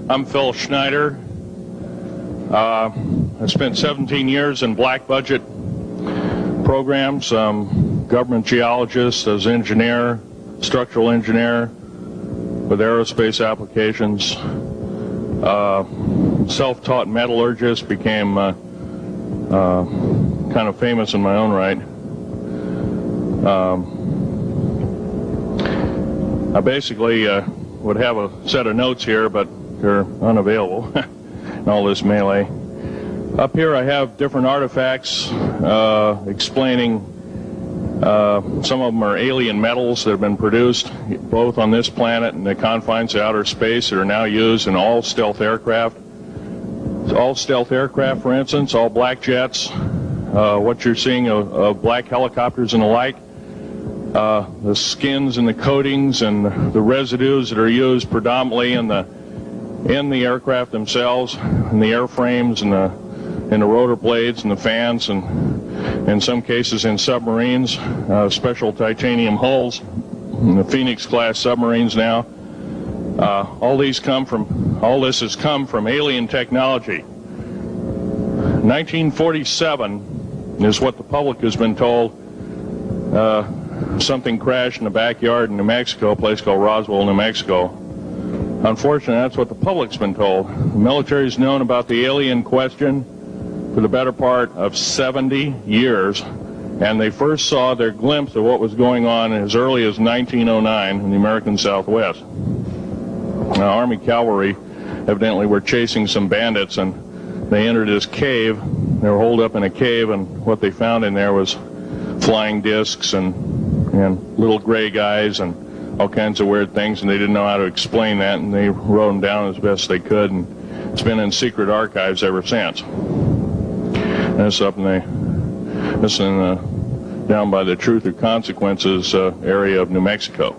I'm Phil Schneider. I spent 17 years in black budget programs, government geologist as engineer, structural engineer with aerospace applications, self-taught metallurgist, became kind of famous in my own right. I basically would have a set of notes here, but they're unavailable in all this melee. Up here I have different artifacts explaining some of them are alien metals that have been produced both on this planet and the confines of outer space that are now used in all stealth aircraft. All stealth aircraft, for instance, all black jets, what you're seeing of black helicopters and the like, the skins and the coatings and the residues that are used predominantly in the aircraft themselves, in the airframes and the rotor blades and the fans, and in some cases in submarines, special titanium hulls, in the Phoenix class submarines now. All this has come from alien technology. 1947 is what the public has been told. Something crashed in the backyard in New Mexico, a place called Roswell, New Mexico. Unfortunately, that's what the public's been told. The military's known about the alien question for the better part of 70 years, and they first saw their glimpse of what was going on as early as 1909 in the American Southwest. Now, Army cavalry evidently were chasing some bandits, and they entered this cave. They were holed up in a cave, and what they found in there was flying discs and little gray guys and all kinds of weird things, and they didn't know how to explain that, and they wrote them down as best they could, and it's been in secret archives ever since. And it's up down by the Truth or Consequences area of New Mexico.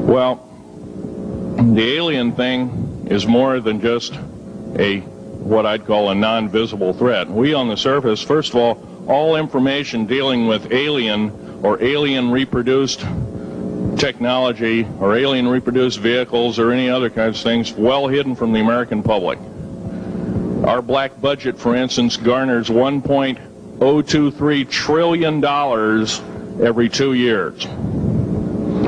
Well, the alien thing is more than just what I'd call a non-visible threat. We on the surface, first of all information dealing with alien or alien reproduced technology or alien reproduced vehicles or any other kinds of things well hidden from the American public. Our black budget, for instance, garners $1.023 trillion every 2 years.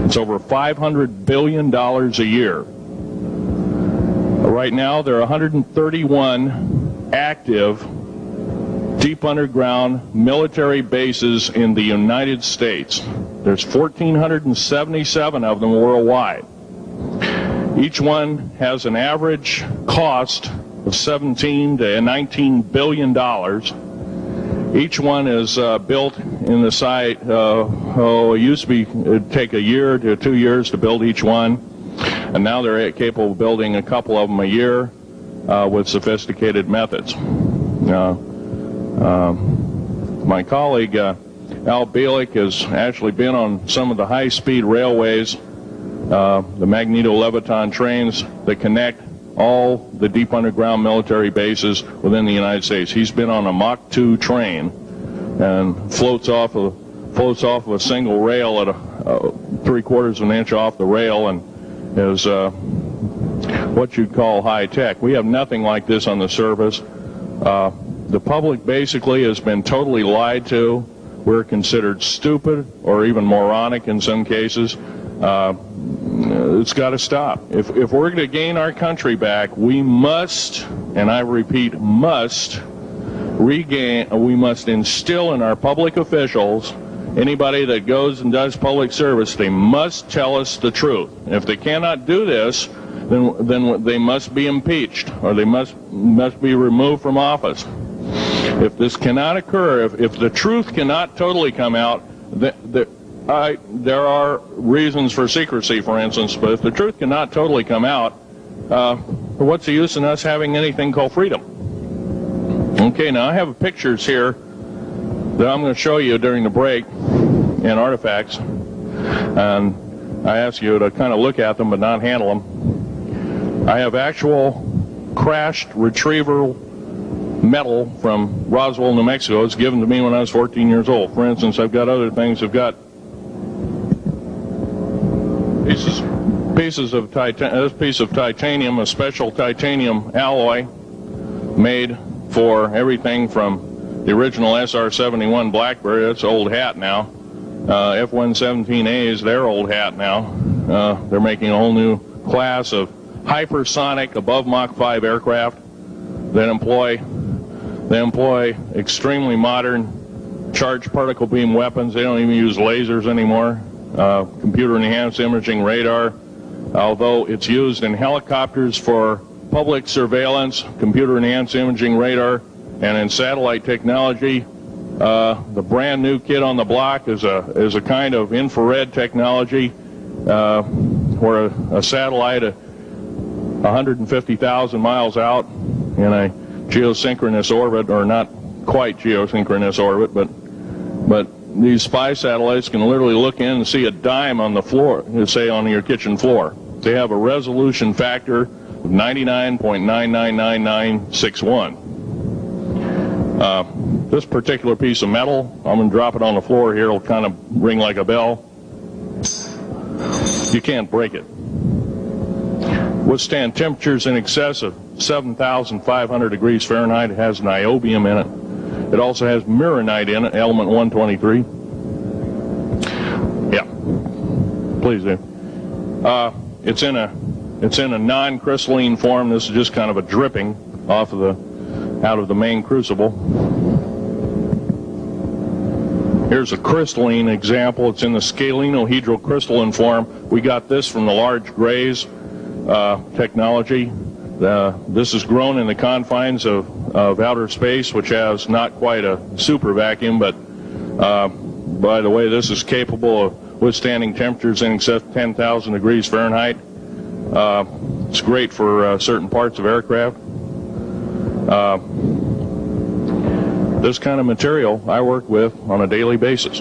It's over $500 billion a year. Right now, there are 131 active deep underground military bases in the United States. There's 1,477 of them worldwide. Each one has an average cost of $17 to $19 billion. Each one is built in the site. It used to be it'd take a year to 2 years to build each one, and now they're capable of building a couple of them a year with sophisticated methods. My colleague Al Bielik has actually been on some of the high-speed railways, the magneto-leviton trains that connect all the deep underground military bases within the United States. He's been on a Mach 2 train and floats off of a single rail at 3/4 of an inch off the rail, and is what you'd call high-tech. We have nothing like this on the surface. The public basically has been totally lied to. We're considered stupid or even moronic in some cases. It's got to stop. If we're going to gain our country back, we must, and I repeat, must instill in our public officials, anybody that goes and does public service, they must tell us the truth. If they cannot do this, then they must be impeached, or they must be removed from office. If this cannot occur, if the truth cannot totally come out, there are reasons for secrecy, for instance, but if the truth cannot totally come out, what's the use in us having anything called freedom? Okay, now I have pictures here that I'm going to show you during the break and artifacts, and I ask you to kind of look at them but not handle them. I have actual crashed retriever metal from Roswell, New Mexico. It's given to me when I was 14 years old. For instance, I've got other things. I've got piece of titanium, a special titanium alloy made for everything from the original SR-71 Blackberry. That's old hat now. F-117A is their old hat now. They're making a whole new class of hypersonic above Mach 5 aircraft that employ extremely modern charged particle beam weapons. They don't even use lasers anymore. Computer enhanced imaging radar, although it's used in helicopters for public surveillance, computer enhanced imaging radar, and in satellite technology. The brand new kid on the block is a kind of infrared technology where a satellite 150,000 miles out in a geosynchronous orbit, or not quite geosynchronous orbit, but these spy satellites can literally look in and see a dime on the floor, say on your kitchen floor. They have a resolution factor of 99.999961. This particular piece of metal, I'm going to drop it on the floor here, it'll kind of ring like a bell. You can't break it. Withstand temperatures in excess of 7,500 degrees Fahrenheit. It has niobium in it. It also has mironite in it, element 123. Yeah, please do. It's in a non-crystalline form. This is just kind of a dripping out of the main crucible. Here's a crystalline example. It's in the scalenohedral crystalline form. We got this from the large grays technology. This is grown in the confines of outer space, which has not quite a super vacuum, but by the way, this is capable of withstanding temperatures in excess of 10,000 degrees Fahrenheit. It's great for certain parts of aircraft. This kind of material I work with on a daily basis.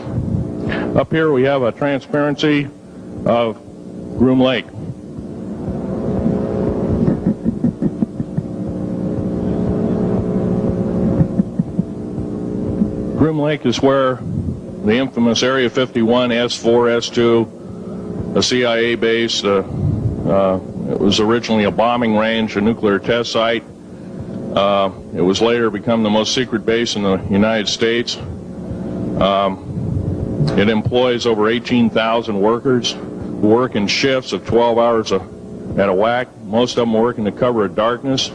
Up here we have a transparency of Groom Lake. Groom Lake is where the infamous Area 51, S4, S2, a CIA base, it was originally a bombing range, a nuclear test site. It was later become the most secret base in the United States. It employs over 18,000 workers who work in shifts of 12 hours at a whack. Most of them work in the cover of darkness,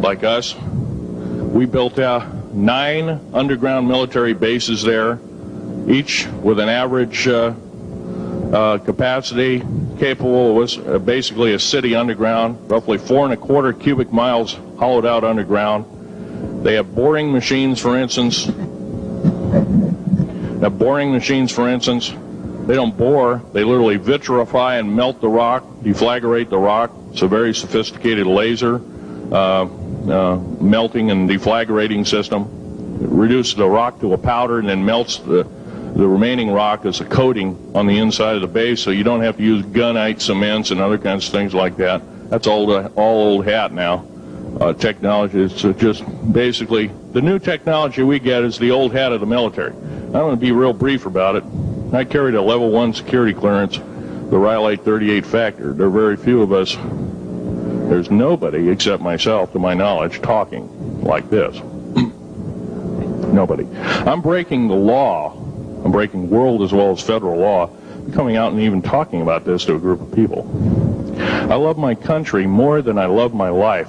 like us. We built 9 underground military bases there, each with an average capacity capable of basically a city underground, roughly 4¼ cubic miles hollowed out underground. They have boring machines, for instance. They don't bore, they literally vitrify and melt the rock, deflagrate the rock. It's a very sophisticated laser melting and deflagrating system. It reduces the rock to a powder and then melts the remaining rock as a coating on the inside of the base, so you don't have to use gunite cements and other kinds of things like that. That's all old hat now. Technology is just basically the new technology we get is the old hat of the military. I'm going to be real brief about it. I carried a level 1 security clearance, the Rylate 38 factor. There are very few of us. There's nobody except myself, to my knowledge, talking like this. Nobody. I'm breaking the law. I'm breaking world as well as federal law, coming out and even talking about this to a group of people. I love my country more than I love my life.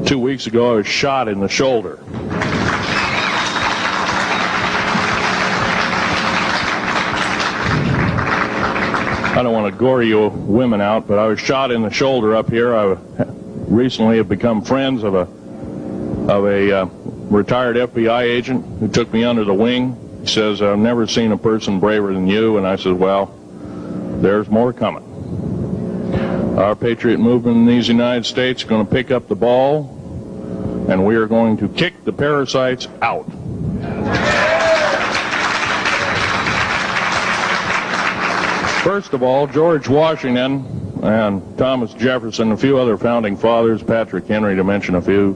2 weeks ago, I was shot in the shoulder. I don't want to gore you women out, but I was shot in the shoulder up here. I recently have become friends of a retired FBI agent who took me under the wing. He says, I've never seen a person braver than you. And I said, well, there's more coming. Our patriot movement in these United States is going to pick up the ball, and we are going to kick the parasites out. First of all, George Washington and Thomas Jefferson, a few other founding fathers, Patrick Henry to mention a few,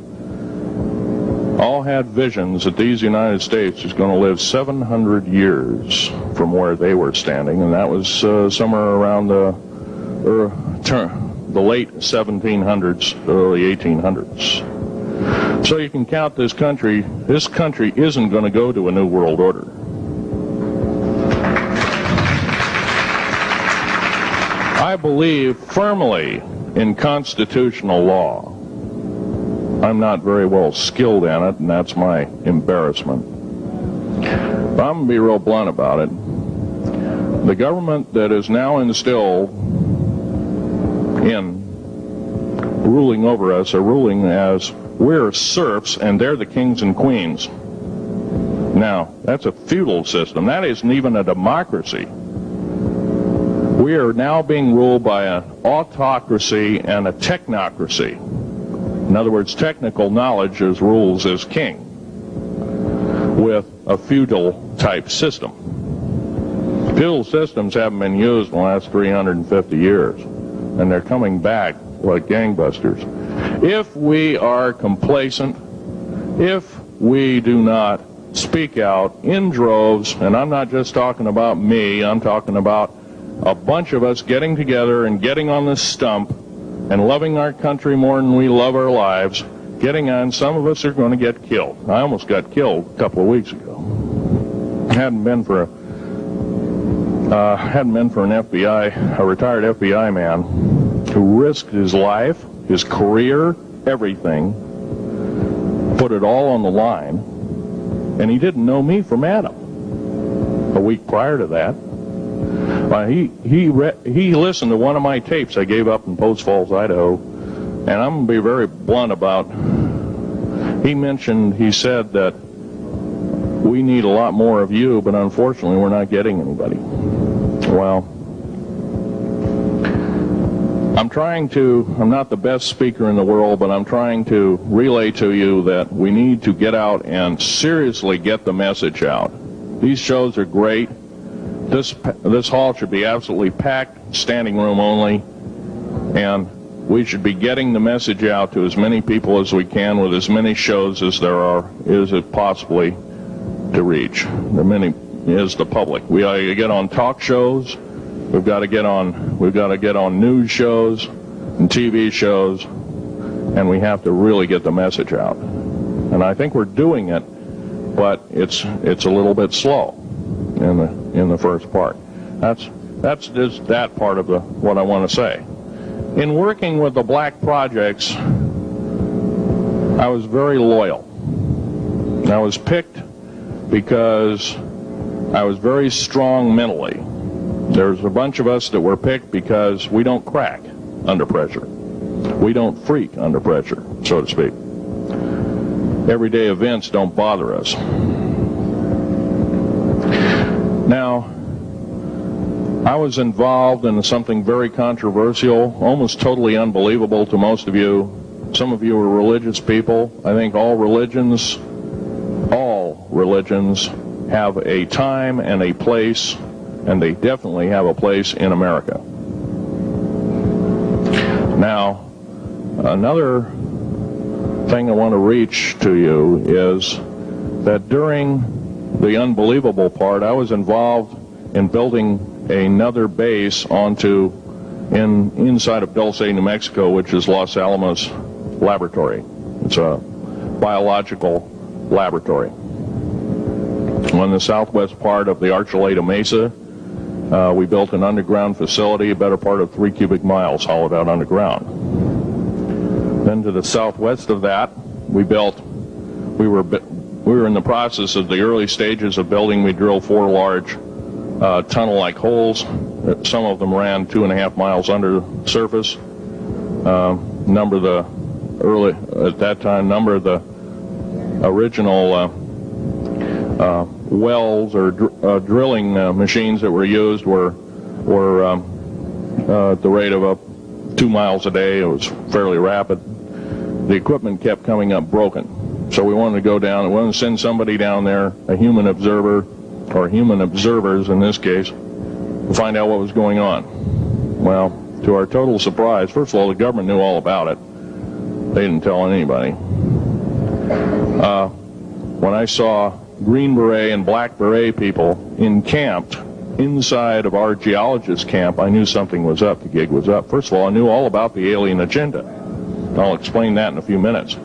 all had visions that these United States is going to live 700 years from where they were standing, and that was somewhere around the the late 1700s, early 1800s. So you can count this country. This country isn't going to go to a new world order. I believe firmly in constitutional law. I'm not very well skilled in it, and that's my embarrassment. But I'm going to be real blunt about it. The government that is now instilled in ruling over us are ruling as we're serfs and they're the kings and queens. Now, that's a feudal system. That isn't even a democracy. We are now being ruled by an autocracy and a technocracy. In other words, technical knowledge as rules as king, with a feudal type system. Feudal systems haven't been used in the last 350 years, and they're coming back like gangbusters. If we are complacent, if we do not speak out in droves, and I'm not just talking about me, I'm talking about a bunch of us getting together and getting on this stump and loving our country more than we love our lives, getting on, some of us are going to get killed. I almost got killed a couple of weeks ago. Hadn't been for an a retired FBI man who risked his life, his career, everything, put it all on the line, and he didn't know me from Adam. A week prior to that, he listened to one of my tapes I gave up in Post Falls, Idaho, and I'm going to be very blunt about. He said that we need a lot more of you, but unfortunately we're not getting anybody. Well, I'm not the best speaker in the world, but I'm trying to relay to you that we need to get out and seriously get the message out. These shows are great. This hall should be absolutely packed, standing room only, and we should be getting the message out to as many people as we can with as many shows as is it possibly to reach. The many is the public. We ought to get on talk shows. We've got to get on news shows and TV shows, and we have to really get the message out. And I think we're doing it, but it's a little bit slow in the first part. That's just that part of what I want to say. In working with the black projects, I was very loyal. I was picked because I was very strong mentally. There's a bunch of us that were picked because we don't crack under pressure. We don't freak under pressure, so to speak. Everyday events don't bother us. Now, I was involved in something very controversial, almost totally unbelievable to most of you. Some of you are religious people. I think all religions have a time and a place, and they definitely have a place in America. Now, another thing I want to reach to you is that during the unbelievable part, I was involved in building another base inside of Dulce, New Mexico, which is Los Alamos Laboratory. It's a biological laboratory. On the southwest part of the Archuleta Mesa, we built an underground facility, a better part of 3 cubic miles hollowed out underground. Then to the southwest of that, we were in the process of the early stages of building. We drilled 4 large tunnel-like holes. Some of them ran 2.5 miles under the surface. Number of the original wells or drilling machines that were used were at the rate of 2 miles a day. It was fairly rapid. The equipment kept coming up broken. So we wanted to go down, we wanted to send somebody down there, a human observer, or human observers in this case, to find out what was going on. Well, to our total surprise, first of all, the government knew all about it. They didn't tell anybody. When I saw Green Beret and Black Beret people encamped inside of our geologist camp, I knew something was up, the gig was up. First of all, I knew all about the alien agenda. I'll explain that in a few minutes.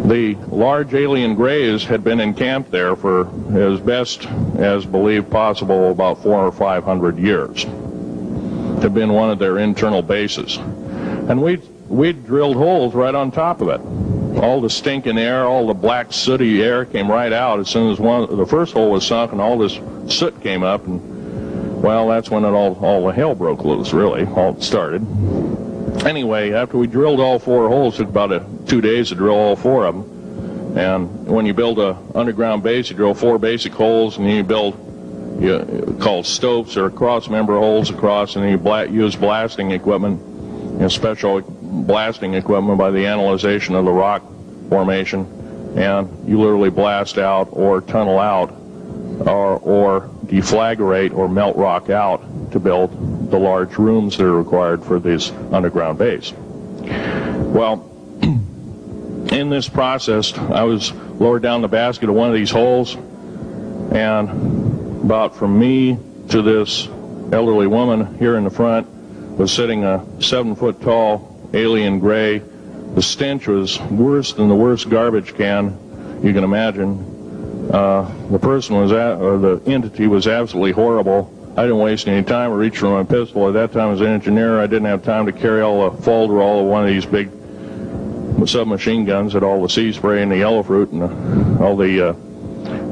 The large alien grays had been encamped there for, as best as believed possible, about 400 or 500 years. It had been one of their internal bases. And we'd drilled holes right on top of it. All the stinking air, all the black sooty air came right out as soon as the first hole was sunk, and all this soot came up, and well, that's when all the hell broke loose, really, all started. Anyway, after we drilled all 4 holes, it took about 2 days to drill all 4 of them. And when you build a underground base, you drill 4 basic holes, and then you build called stopes or cross-member holes across, and then you use blasting equipment, special blasting equipment by the analyzation of the rock formation, and you literally blast out or tunnel out or deflagrate or melt rock out to build the large rooms that are required for this underground base. Well, in this process, I was lowered down the basket of one of these holes, and about from me to this elderly woman here in the front was sitting a 7-foot-tall alien gray. The stench was worse than the worst garbage can you can imagine. The person or the entity was absolutely horrible. I didn't waste any time. I reached for my pistol. At that time, as an engineer, I didn't have time to carry all the folderol of one of these big submachine guns that all the sea spray and the yellow fruit and all the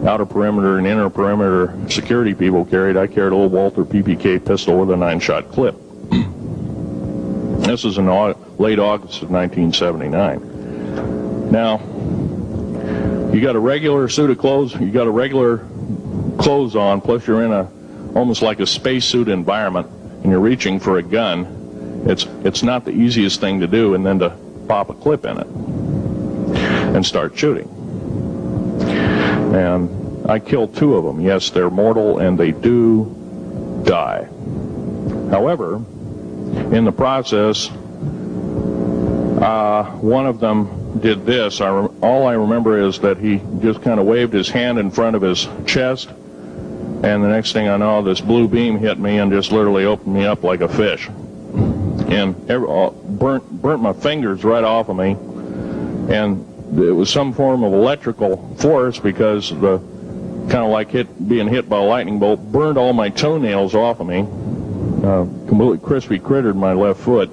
outer perimeter and inner perimeter security people carried. I carried a little Walther PPK pistol with a 9-shot clip. This was in late August of 1979. Now, you got a regular suit of clothes, you got a regular clothes on, plus you're in almost like a spacesuit environment, and you're reaching for a gun. It's not the easiest thing to do, and then to pop a clip in it and start shooting. And I killed 2 of them. Yes, they're mortal, and they do die. However, in the process, one of them did this. All I remember is that he just kind of waved his hand in front of his chest, and the next thing I know, this blue beam hit me and just literally opened me up like a fish, and burnt my fingers right off of me. And it was some form of electrical force, because the kind of like being hit by a lightning bolt burned all my toenails off of me. Completely crispy crittered my left foot,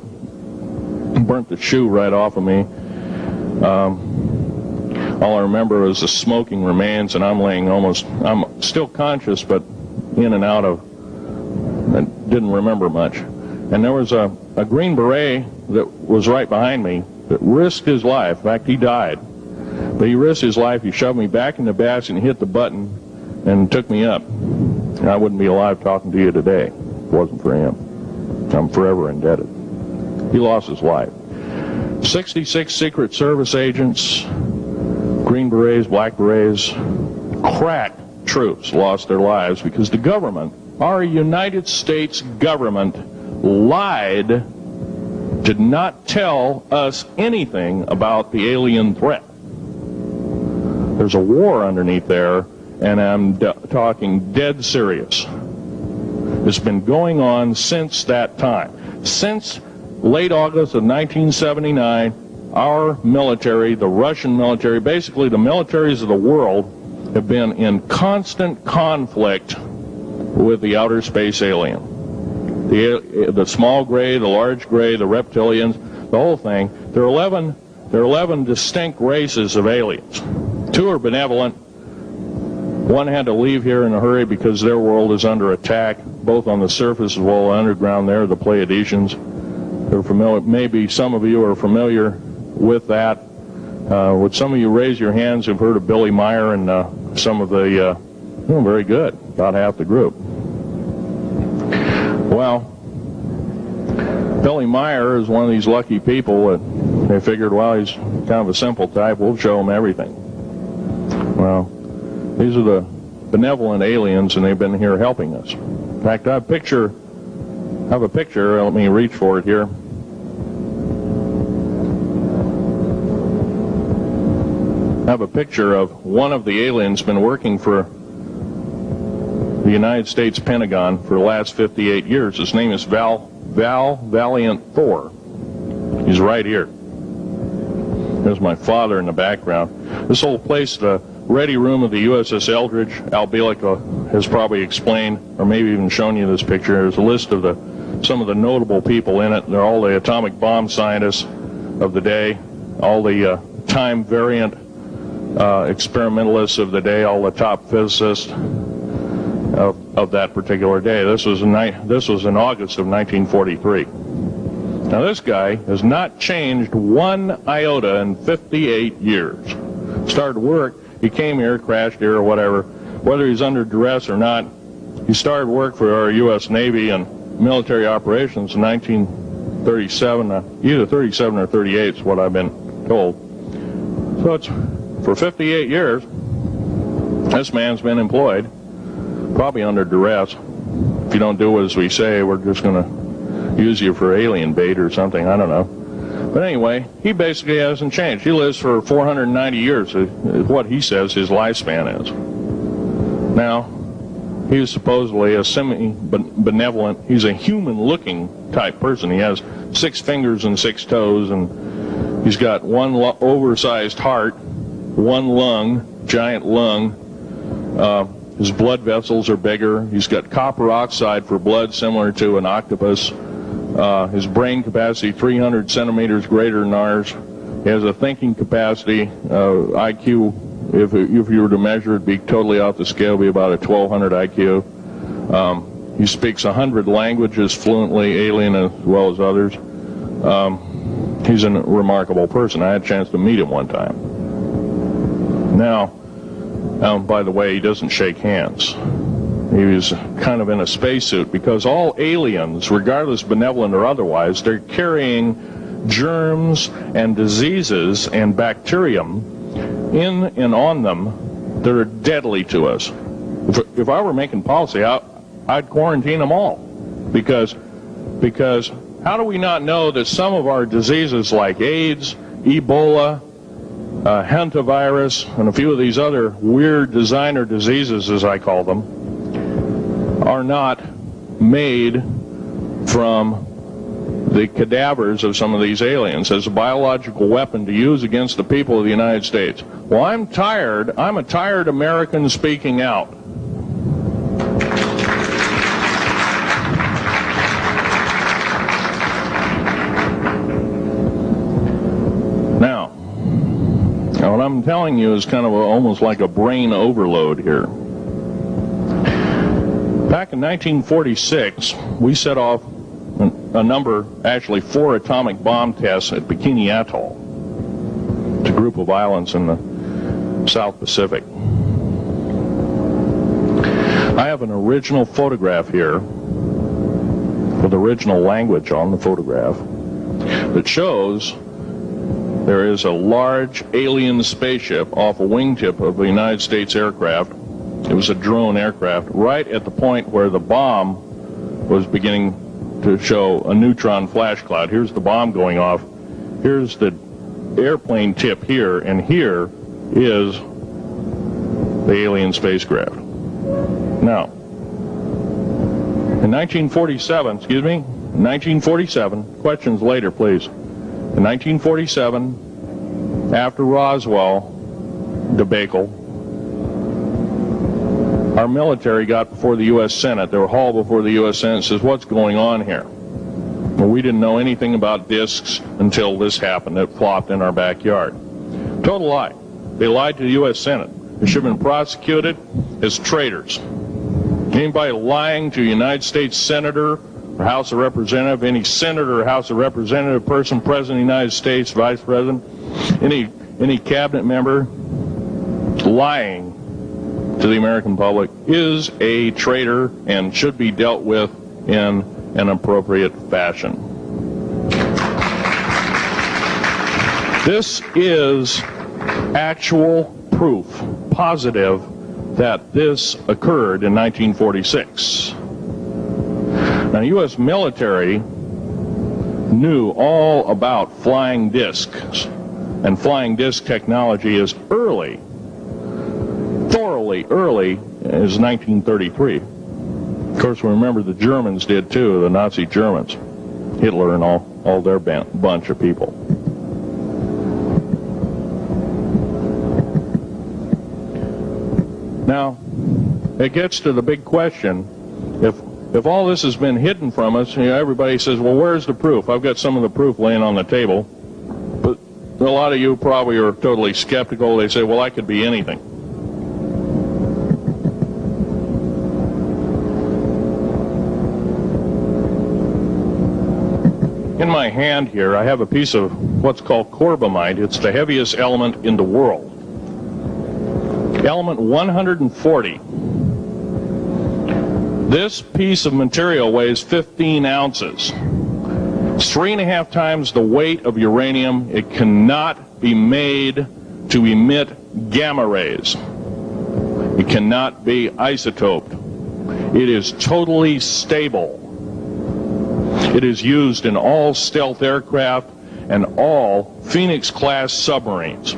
burnt the shoe right off of me. All I remember was the smoking remains, and I'm still conscious, but in and out of, I didn't remember much. And there was a Green Beret that was right behind me that risked his life. In fact, he died. But he risked his life. He shoved me back in the basket and hit the button and took me up. And I wouldn't be alive talking to you today if it wasn't for him. I'm forever indebted. He lost his life. 66 Secret Service agents, Green Berets, Black Berets, crack troops lost their lives because the government, our United States government, lied, did not tell us anything about the alien threat. There's a war underneath there, and I'm talking dead serious. It's been going on since that time. Since late August of 1979, our military, the Russian military, basically the militaries of the world, have been in constant conflict with the outer space alien. The small gray, the large gray, the reptilians, the whole thing. There are 11 distinct races of aliens. 2 are benevolent. 1 had to leave here in a hurry because their world is under attack, both on the surface as well as underground. There, the Pleiadians. They're familiar. Maybe some of you are familiar with that. Would some of you raise your hands who've heard of Billy Meyer and some of the, very good, about half the group. Well, Billy Meyer is one of these lucky people that they figured, well, he's kind of a simple type, we'll show him everything. Well, these are the benevolent aliens, and they've been here helping us. In fact, I have a picture, let me reach for it here. I have a picture of one of the aliens been working for the United States Pentagon for the last 58 years. His name is Val Valiant Thor. He's right here. There's my father in the background. This whole place, the ready room of the USS Eldridge, Al Bielek has probably explained, or maybe even shown you this picture. There's a list of some of the notable people in it. They're all the atomic bomb scientists of the day, all the time variant experimentalists of the day, all the top physicists of that particular day. This was in August of 1943. Now this guy has not changed one iota in 58 years. Started work, he came here, crashed here or whatever, whether he's under duress or not. He started work for our U.S. Navy and military operations in 1937, either 37 or 38 is what I've been told. So it's for 58 years, this man's been employed, probably under duress. If you don't do as we say, we're just going to use you for alien bait or something, I don't know. But anyway, he basically hasn't changed. He lives for 490 years, is what he says his lifespan is. Now, he is supposedly a semi-benevolent, he's a human-looking type person. He has 6 fingers and 6 toes, and he's got one oversized heart, one lung, giant lung. His blood vessels are bigger. He's got copper oxide for blood, similar to an octopus. His brain capacity, 300 centimeters greater than ours. He has a thinking capacity, IQ, if you were to measure it, be totally off the scale, be about a 1200 IQ. He speaks 100 languages fluently, alien as well as others. He's a remarkable person. I had a chance to meet him one time. Now, by the way, he doesn't shake hands. He was kind of in a spacesuit because all aliens, regardless benevolent or otherwise, they're carrying germs and diseases and bacterium in and on them that are deadly to us. If I were making policy, I'd quarantine them all, because how do we not know that some of our diseases like AIDS, Ebola, hantavirus, and a few of these other weird designer diseases, as I call them, are not made from the cadavers of some of these aliens as a biological weapon to use against the people of the United States? Well, I'm a tired American speaking out. Now, what I'm telling you is kind of almost like a brain overload here. Back in 1946, we set off a number, actually 4 atomic bomb tests at Bikini Atoll. It's a group of islands in the South Pacific. I have an original photograph here with original language on the photograph that shows there is a large alien spaceship off a wingtip of a United States aircraft. It was a drone aircraft, right at the point where the bomb was beginning to show a neutron flash cloud. Here's the bomb going off. Here's the airplane tip here, and here is the alien spacecraft. Now, in 1947, questions later, please. In 1947, after Roswell debacle, our military got before the U.S. Senate. They were hauled before the U.S. Senate and says, what's going on here? Well, we didn't know anything about discs until this happened. It flopped in our backyard. Total lie. They lied to the U.S. Senate. They should have been prosecuted as traitors. Anybody lying to a United States Senator or House of Representative, any Senator or House of Representative person, President of the United States, Vice President, any cabinet member lying to the American public is a traitor and should be dealt with in an appropriate fashion. This is actual proof, positive, that this occurred in 1946. Now, the U.S. military knew all about flying discs, and flying disc technology is thoroughly early, as 1933. Of course, remember the Germans did too, the Nazi Germans. Hitler and all their bunch of people. Now, it gets to the big question. If all this has been hidden from us, everybody says, well, where's the proof? I've got some of the proof laying on the table. But a lot of you probably are totally skeptical. They say, well, I could be anything. In my hand here, I have a piece of what's called corbamite. It's the heaviest element in the world. Element 140. This piece of material weighs 15 ounces. It's 3.5 times the weight of uranium. It cannot be made to emit gamma rays. It cannot be isotoped. It is totally stable. It is used in all stealth aircraft and all Phoenix-class submarines.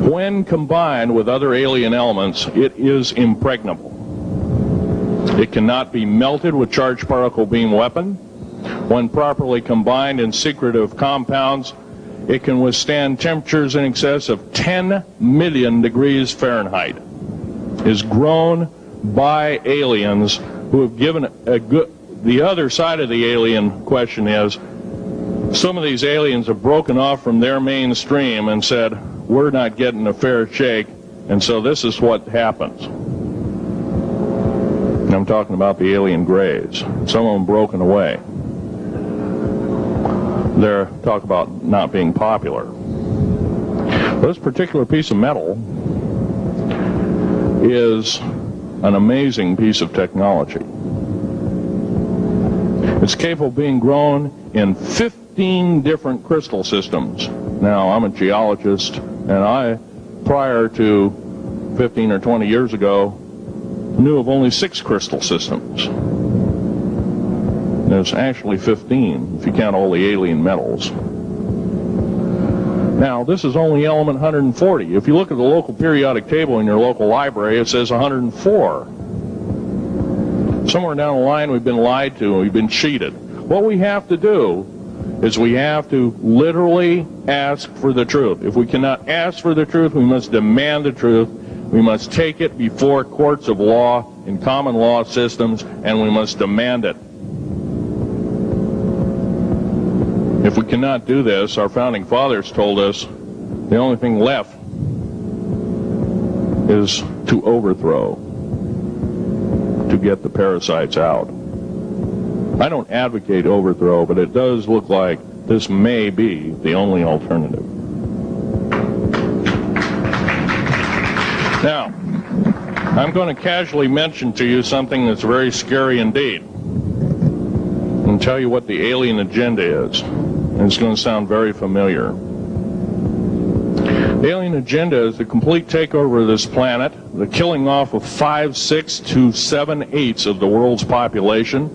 When combined with other alien elements, it is impregnable. It cannot be melted with charged particle beam weapon. When properly combined in secretive compounds, it can withstand temperatures in excess of 10 million degrees Fahrenheit. It is grown by aliens who have given a good... The other side of the alien question is, some of these aliens have broken off from their mainstream and said, we're not getting a fair shake, and so this is what happens. And I'm talking about the alien grays. Some of them broken away. They're talk about not being popular. This particular piece of metal is an amazing piece of technology. It's capable of being grown in 15 different crystal systems. Now, I'm a geologist, and I, prior to 15 or 20 years ago, knew of only 6 crystal systems. There's actually 15, if you count all the alien metals. Now, this is only element 140. If you look at the local periodic table in your local library, it says 104. Somewhere down the line, we've been lied to and we've been cheated. What we have to do is we have to literally ask for the truth. If we cannot ask for the truth, we must demand the truth. We must take it before courts of law in common law systems, and we must demand it. If we cannot do this, our founding fathers told us the only thing left is to overthrow, to get the parasites out. I don't advocate overthrow, but it does look like this may be the only alternative. Now, I'm going to casually mention to you something that's very scary indeed, and tell you what the alien agenda is. And it's going to sound very familiar. The alien agenda is the complete takeover of this planet, the killing off of 5, 6 to 7/8 of the world's population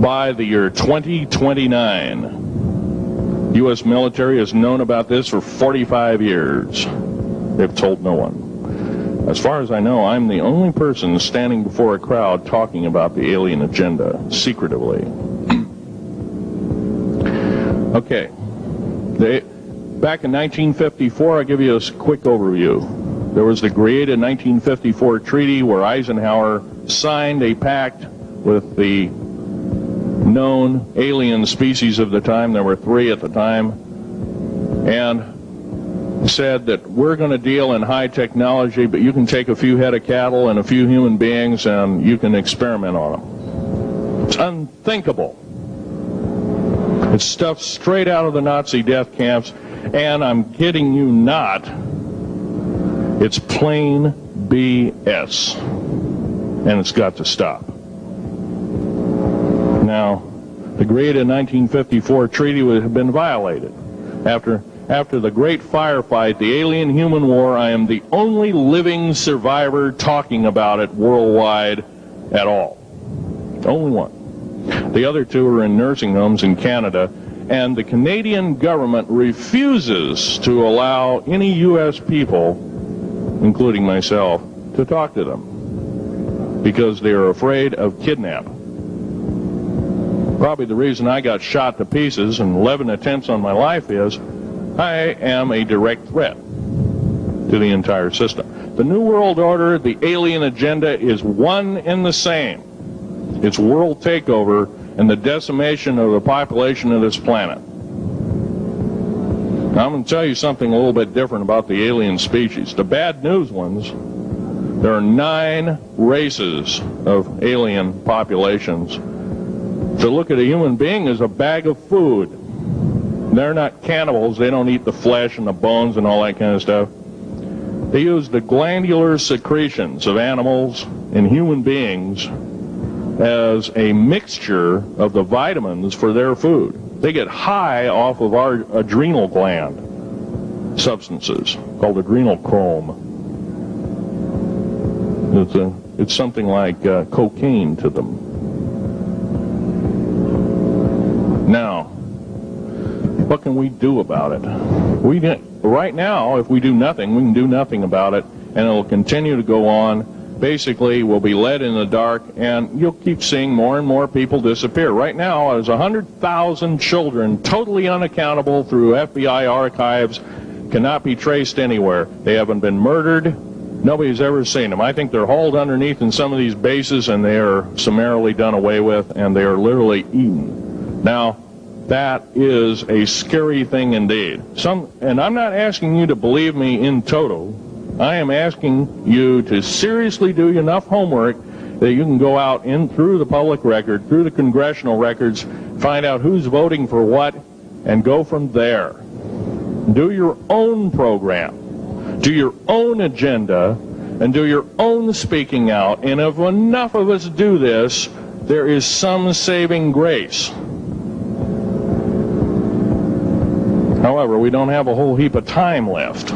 by the year 2029. U.S. military has known about this for 45 years. They've told no one. As far as I know, I'm the only person standing before a crowd talking about the alien agenda secretively. Okay. Back in 1954, I'll give you a quick overview. There was the created 1954 treaty where Eisenhower signed a pact with the known alien species of the time. There were 3 at the time. And said that we're going to deal in high technology, but you can take a few head of cattle and a few human beings and you can experiment on them. It's unthinkable. It's stuff straight out of the Nazi death camps, and I'm kidding you not, it's plain BS, and it's got to stop. Now, the created 1954 treaty would have been violated. After the great firefight, the alien-human war, I am the only living survivor talking about it worldwide at all. Only one. The other 2 are in nursing homes in Canada, and the Canadian government refuses to allow any U.S. people, including myself, to talk to them. because they are afraid of kidnap. Probably the reason I got shot to pieces and 11 attempts on my life is I am a direct threat to the entire system. The New World Order, the alien agenda is one and the same. It's world takeover and the decimation of the population of this planet. Now, I'm going to tell you something a little bit different about the alien species. The bad news ones, there are 9 races of alien populations. To look at a human being as a bag of food. They're not cannibals. They don't eat the flesh and the bones and all that kind of stuff. They use the glandular secretions of animals and human beings as a mixture of the vitamins for their food. They get high off of our adrenal gland substances called adrenal chrome. It's something like cocaine to them. Now, what can we do about it? Right now, if we do nothing, we can do nothing about it, and it'll continue to go on. Basically, we'll be led in the dark, and you'll keep seeing more and more people disappear. Right now, there's 100,000 children totally unaccountable through FBI archives, cannot be traced anywhere. They haven't been murdered. Nobody's ever seen them. I think they're hauled underneath in some of these bases, and they are summarily done away with, and they are literally eaten. Now, that is a scary thing indeed. And I'm not asking you to believe me in toto. I am asking you to seriously do enough homework that you can go out through the public record, through the congressional records, find out who's voting for what, and go from there. Do your own program. Do your own agenda, and do your own speaking out. And if enough of us do this, there is some saving grace. However, we don't have a whole heap of time left.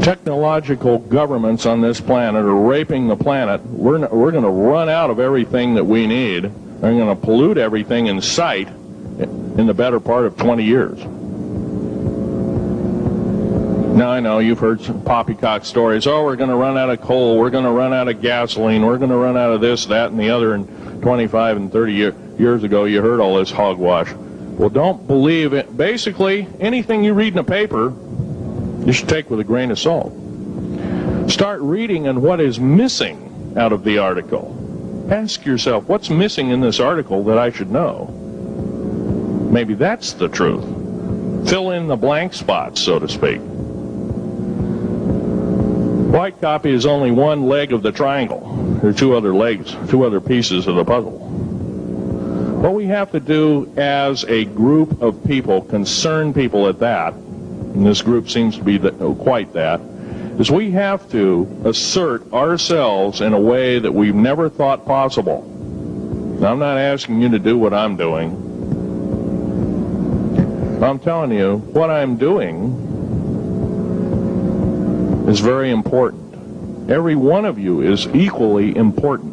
Technological governments on this planet are raping the planet. We're going to run out of everything that we need. They're going to pollute everything in sight in the better part of 20 years. Now, I know you've heard some poppycock stories. Oh, we're going to run out of coal. We're going to run out of gasoline. We're going to run out of this, that, and the other. And 25 and 30 years ago, you heard all this hogwash. Well, don't believe it. Basically, anything you read in a paper, you should take with a grain of salt. Start reading on what is missing out of the article. Ask yourself, what's missing in this article that I should know? Maybe that's the truth. Fill in the blank spots, so to speak. White copy is only one leg of the triangle. There are 2 other legs, 2 other pieces of the puzzle. What we have to do as a group of people, concerned people at that, and this group seems to be quite that, is we have to assert ourselves in a way that we've never thought possible. Now, I'm not asking you to do what I'm doing. I'm telling you, what I'm doing is very important. Every one of you is equally important.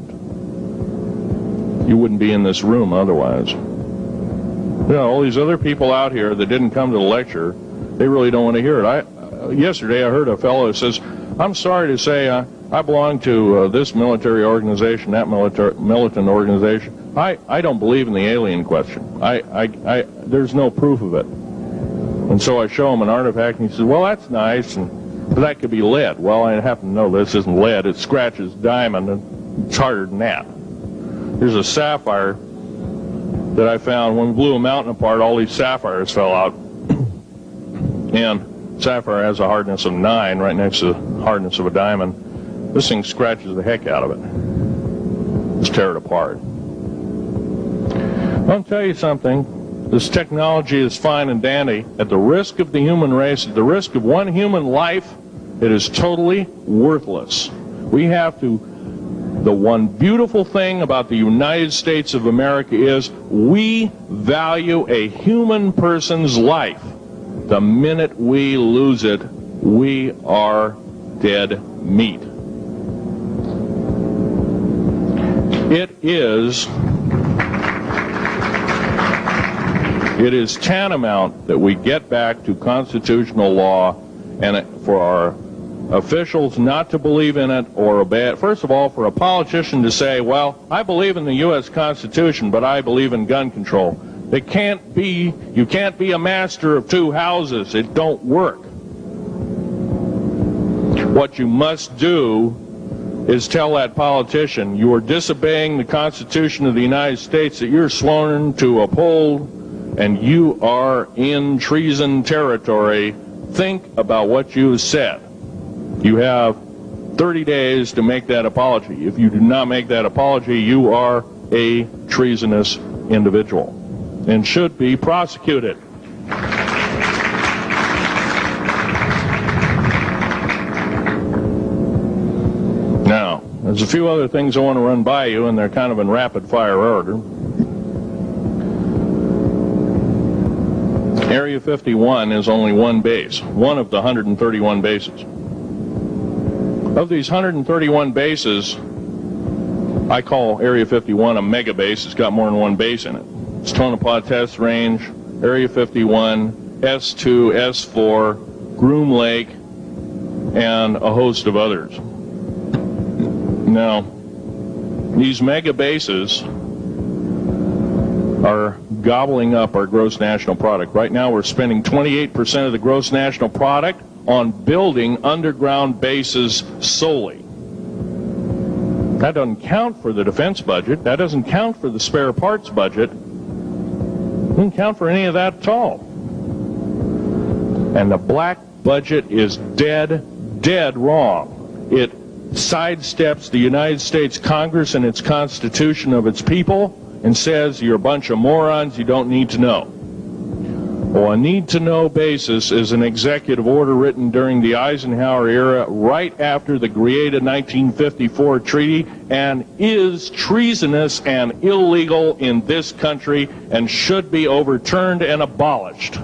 You wouldn't be in this room otherwise. You know, all these other people out here that didn't come to the lecture, they really don't want to hear it. Yesterday I heard a fellow who says, I'm sorry to say I belong to this military organization, that militant organization. I don't believe in the alien question. There's no proof of it. And so I show him an artifact, and he says, well, that's nice, but that could be lead. Well, I happen to know this isn't lead. It scratches diamond, and it's harder than that. Here's a sapphire that I found. When we blew a mountain apart, all these sapphires fell out. And sapphire has a hardness of 9 right next to the hardness of a diamond. This thing scratches the heck out of it. Let's tear it apart. I'll tell you something. This technology is fine and dandy. At the risk of the human race, at the risk of one human life, it is totally worthless. We have to... The one beautiful thing about the United States of America is we value a human person's life. The minute we lose it, we are dead meat. It is tantamount that we get back to constitutional law and for our officials not to believe in it or obey it. First of all, for a politician to say, well, I believe in the U.S. Constitution, but I believe in gun control. You can't be a master of two houses. It don't work. What you must do is tell that politician you are disobeying the Constitution of the United States that you're sworn to uphold, and you are in treason territory. Think about what you said. You have 30 days to make that apology. If you do not make that apology, you are a treasonous individual and should be prosecuted. Now, there's a few other things I want to run by you, and they're kind of in rapid-fire order. Area 51 is only one base, one of the 131 bases. Of these 131 bases, I call Area 51 a mega base. It's got more than one base in it. It's Tonopah Test Range, Area 51, S2, S4, Groom Lake, and a host of others. Now, these mega bases are gobbling up our gross national product. Right now we're spending 28% of the gross national product on building underground bases solely. That doesn't count for the defense budget. That doesn't count for the spare parts budget. Doesn't count for any of that at all. And the black budget is dead wrong. It sidesteps the United States Congress and its Constitution of its people and says you're a bunch of morons, you don't need to know. Well, a need-to-know basis is an executive order written during the Eisenhower era right after the Greada 1954 treaty and is treasonous and illegal in this country and should be overturned and abolished.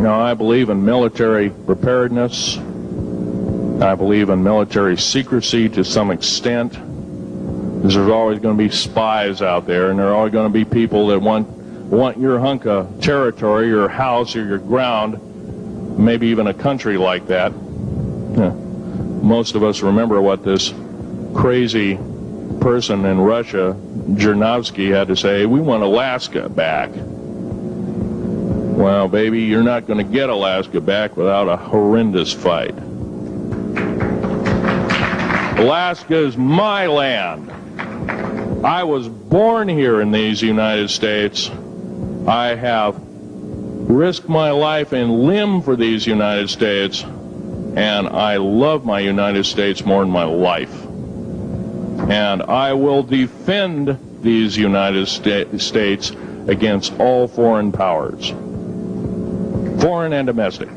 Now, I believe in military preparedness. I believe in military secrecy to some extent. Because there's always going to be spies out there, and there are always going to be people that want your hunk of territory, your house, or your ground, maybe even a country like that. Most of us remember what this crazy person in Russia, Zhirinovsky, had to say. We want Alaska back. Well, baby, you're not going to get Alaska back without a horrendous fight. Alaska is my land. I was born here in these United States. I have risked my life and limb for these United States, and I love my United States more than my life. And I will defend these United States against all foreign powers, foreign and domestic.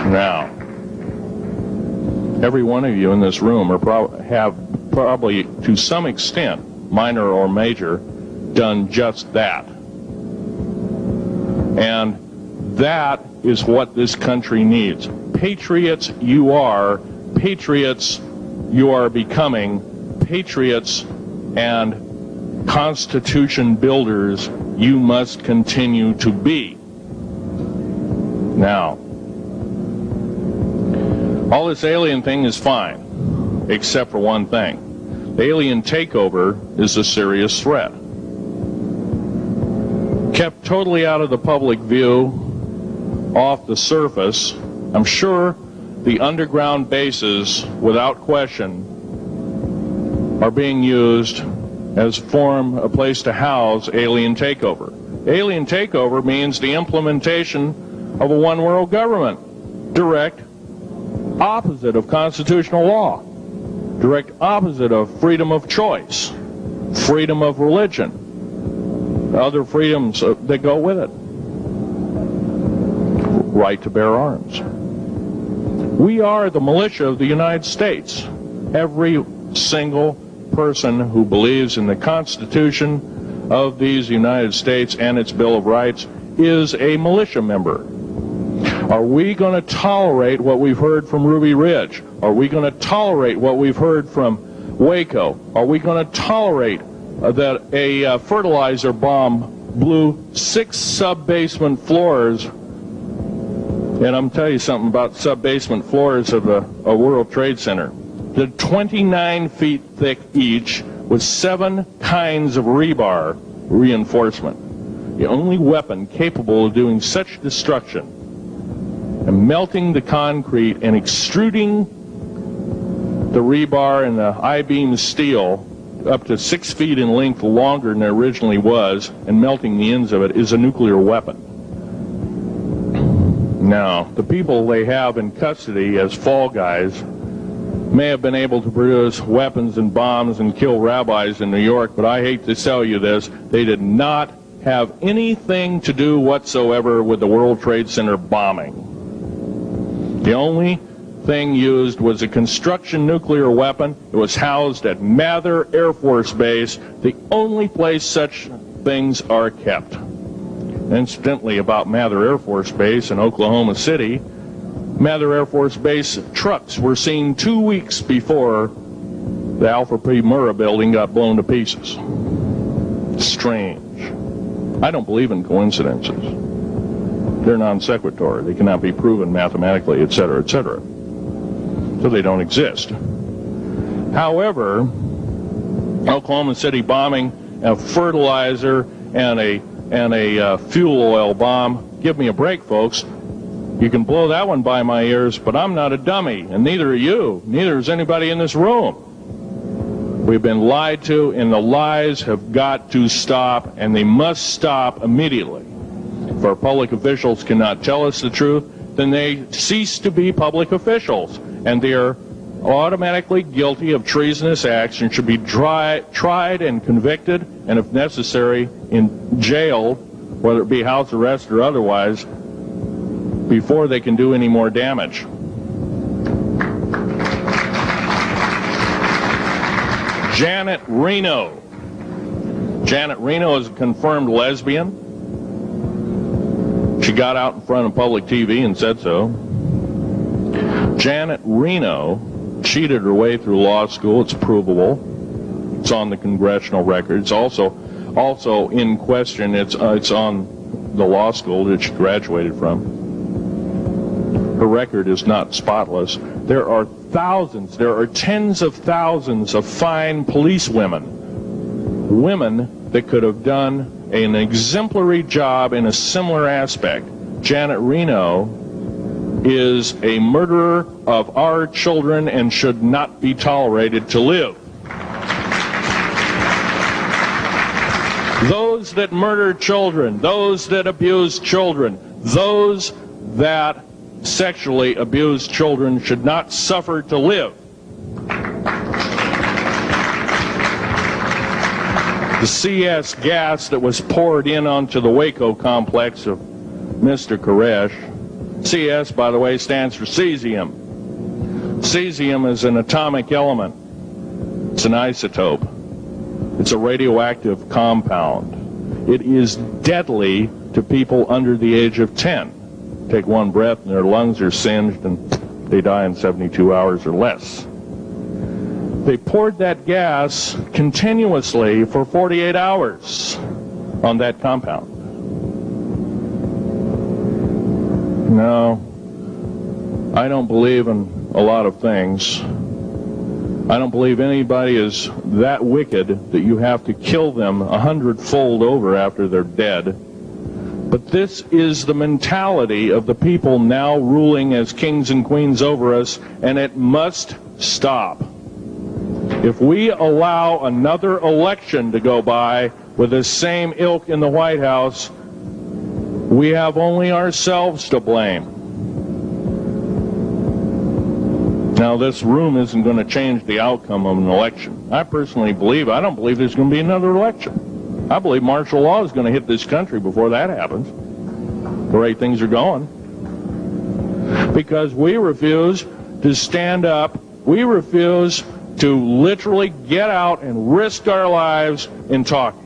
Now, every one of you in this room have probably, to some extent, minor or major, done just that. And that is what this country needs. Patriots you are. Patriots you are becoming. Patriots and Constitution builders you must continue to be. Now, all this alien thing is fine, except for one thing. The alien takeover is a serious threat. Kept totally out of the public view, off the surface, I'm sure the underground bases, without question, are being used as a place to house alien takeover. Alien takeover means the implementation of a one-world government. Direct opposite of constitutional law, direct opposite of freedom of choice, freedom of religion, other freedoms that go with it, right to bear arms. We are the militia of the United States. Every single person who believes in the Constitution of these United States and its Bill of Rights is a militia member. Are we going to tolerate what we've heard from Ruby Ridge? Are we going to tolerate what we've heard from Waco? Are we going to tolerate that a fertilizer bomb blew 6 sub-basement floors. And I'm telling you something about sub-basement floors of a World Trade Center. They're 29 feet thick each, with 7 kinds of rebar reinforcement. The only weapon capable of doing such destruction and melting the concrete and extruding the rebar and the I-beam steel up to 6 feet in length longer than it originally was, and melting the ends of it, is a nuclear weapon. Now, the people they have in custody as fall guys may have been able to produce weapons and bombs and kill rabbis in New York, but I hate to tell you this, they did not have anything to do whatsoever with the World Trade Center bombing. The only thing used was a construction nuclear weapon. It was housed at Mather Air Force Base, the only place such things are kept. Incidentally, about Mather Air Force Base in Oklahoma City, Mather Air Force Base trucks were seen 2 weeks before the Alpha P. Murrah building got blown to pieces. Strange. I don't believe in coincidences. They're non sequitur. They cannot be proven mathematically, etc., etc. So they don't exist. However, Oklahoma City bombing, a fertilizer, and a fuel oil bomb, give me a break, folks. You can blow that one by my ears, but I'm not a dummy, and neither are you. Neither is anybody in this room. We've been lied to, and the lies have got to stop, and they must stop immediately. If our public officials cannot tell us the truth, then they cease to be public officials, and they are automatically guilty of treasonous acts and should be tried and convicted, and if necessary, jailed, whether it be house arrest or otherwise, before they can do any more damage. Janet Reno. Janet Reno is a confirmed lesbian. She got out in front of public TV and said so. Janet Reno cheated her way through law school. It's provable. It's on the congressional record. It's also in question. It's on the law school that she graduated from. Her record is not spotless. There are thousands, there are tens of thousands of fine police women that could have done an exemplary job in a similar aspect. Janet Reno is a murderer of our children and should not be tolerated to live. Those that murder children, those that abuse children, those that sexually abused children should not suffer to live. The CS gas that was poured in onto the Waco complex of Mr. Koresh, CS, by the way, stands for cesium. Cesium is an atomic element. It's an isotope. It's a radioactive compound. It is deadly to people under the age of 10. Take one breath and their lungs are singed and they die in 72 hours or less. They poured that gas continuously for 48 hours on that compound. No, I don't believe in a lot of things. I don't believe anybody is that wicked that you have to kill them 100-fold over after they're dead. But this is the mentality of the people now ruling as kings and queens over us, and it must stop. If we allow another election to go by with the same ilk in the White House, we have only ourselves to blame. Now, this room isn't going to change the outcome of an election. I personally believe, I don't believe there's going to be another election. I believe martial law is going to hit this country before that happens, the way things are going. Because we refuse to stand up, we refuse to literally get out and risk our lives in talking.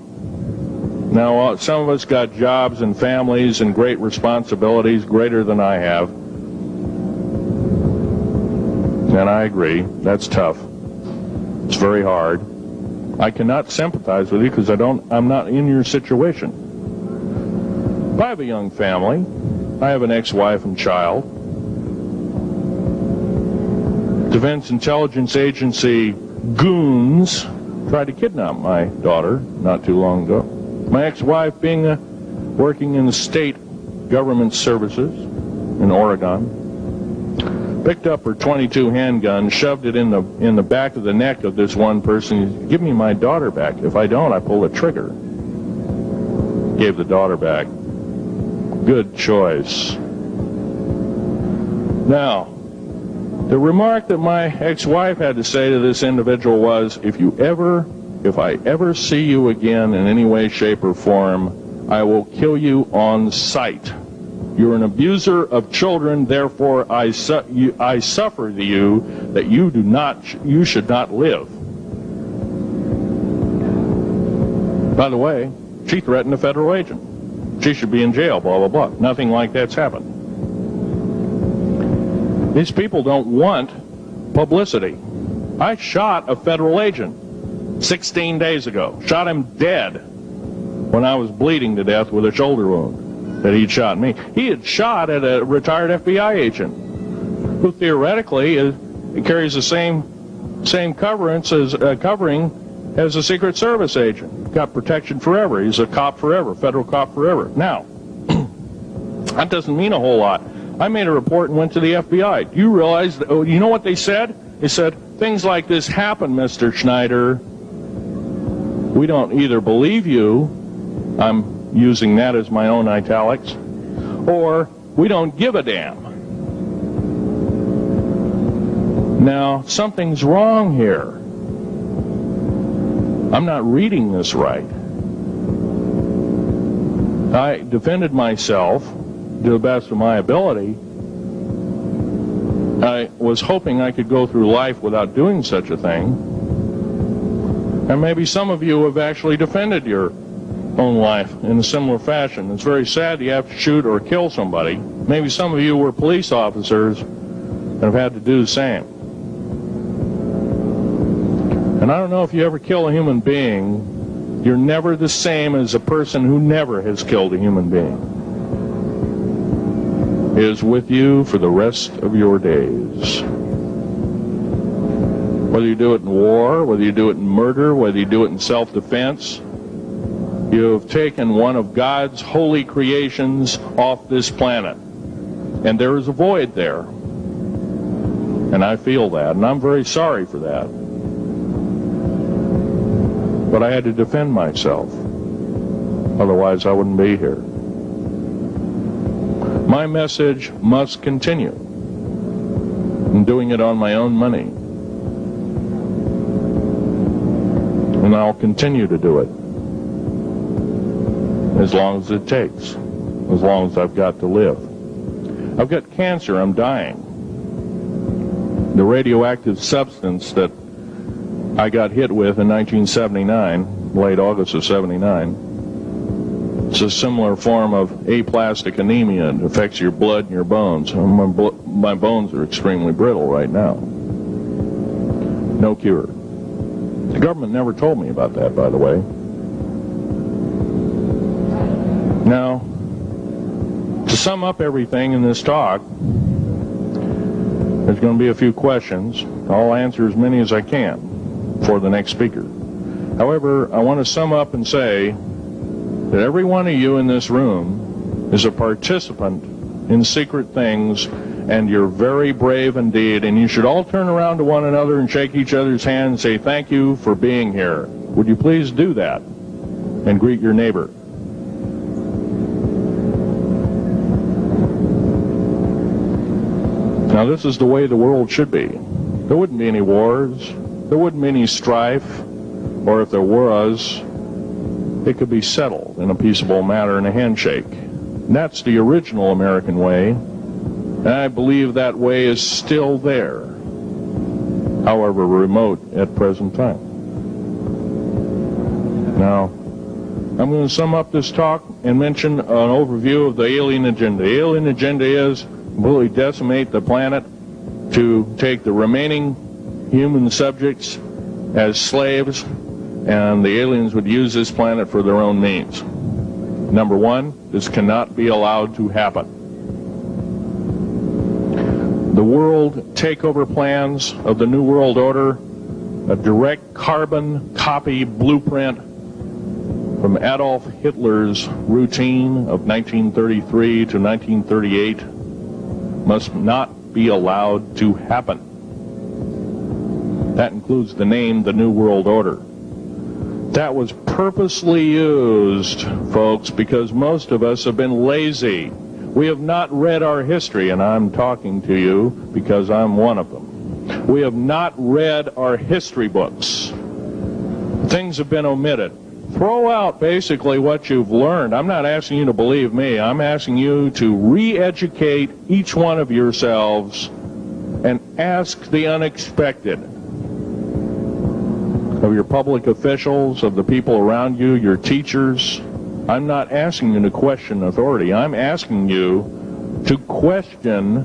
Now, some of us got jobs and families and great responsibilities, greater than I have. And I agree, that's tough. It's very hard. I cannot sympathize with you because I'm not in your situation. I have a young family. I have an ex-wife and child. Defense Intelligence Agency goons tried to kidnap my daughter not too long ago. My ex-wife, working in the state government services in Oregon, picked up her .22 handgun, shoved it in the back of the neck of this one person. Give me my daughter back. If I don't, I pull the trigger. Gave the daughter back. Good choice. Now, the remark that my ex-wife had to say to this individual was, if I ever see you again in any way, shape, or form, I will kill you on sight. You're an abuser of children, therefore I suffer to you that you should not live. By the way, she threatened a federal agent. She should be in jail, blah, blah, blah. Nothing like that's happened. These people don't want publicity. I shot a federal agent 16 days ago. Shot him dead when I was bleeding to death with a shoulder wound that he'd shot me. He had shot at a retired FBI agent who theoretically carries the same covering as a Secret Service agent. Got protection forever. He's a cop forever, federal cop forever. Now, that doesn't mean a whole lot. I made a report and went to the FBI. Do you realize, you know what they said? They said, things like this happen, Mr. Schneider. We don't either believe you, I'm using that as my own italics, or we don't give a damn. Now, something's wrong here. I'm not reading this right. I defended myself to the best of my ability. I was hoping I could go through life without doing such a thing. And maybe some of you have actually defended your own life in a similar fashion. It's very sad you have to shoot or kill somebody. Maybe some of you were police officers and have had to do the same. And I don't know if you ever kill a human being, you're never the same as a person who never has killed a human being. It is with you for the rest of your days. Whether you do it in war, whether you do it in murder, whether you do it in self-defense, you have taken one of God's holy creations off this planet. And there is a void there. And I feel that, and I'm very sorry for that. But I had to defend myself. Otherwise, I wouldn't be here. My message must continue. I'm doing it on my own money. And I'll continue to do it. As long as it takes. As long as I've got to live. I've got cancer. I'm dying. The radioactive substance that I got hit with in 1979, late August of 79, it's a similar form of aplastic anemia. It affects your blood and your bones. My bones are extremely brittle right now. No cure. The government never told me about that, by the way. Now, to sum up everything in this talk, there's going to be a few questions. I'll answer as many as I can for the next speaker. However, I want to sum up and say that every one of you in this room is a participant in secret things, and you're very brave indeed, and you should all turn around to one another and shake each other's hand and say thank you for being here. Would you please do that and greet your neighbor? Now, this is the way the world should be. There wouldn't be any wars. There wouldn't be any strife. Or if there was, it could be settled in a peaceable manner in a handshake. And that's the original American way. And I believe that way is still there, however remote at present time. Now, I'm going to sum up this talk and mention an overview of the alien agenda. The alien agenda is completely decimate the planet, to take the remaining human subjects as slaves, and the aliens would use this planet for their own means. Number one, this cannot be allowed to happen. The world takeover plans of the New World Order, a direct carbon copy blueprint from Adolf Hitler's routine of 1933 to 1938, must not be allowed to happen. That includes the name, the New World Order. That was purposely used, folks, because most of us have been lazy. We have not read our history, and I'm talking to you because I'm one of them. We have not read our history books. Things have been omitted. Throw out basically what you've learned. I'm not asking you to believe me. I'm asking you to re-educate each one of yourselves and ask the unexpected of your public officials, of the people around you, your teachers. I'm not asking you to question authority. I'm asking you to question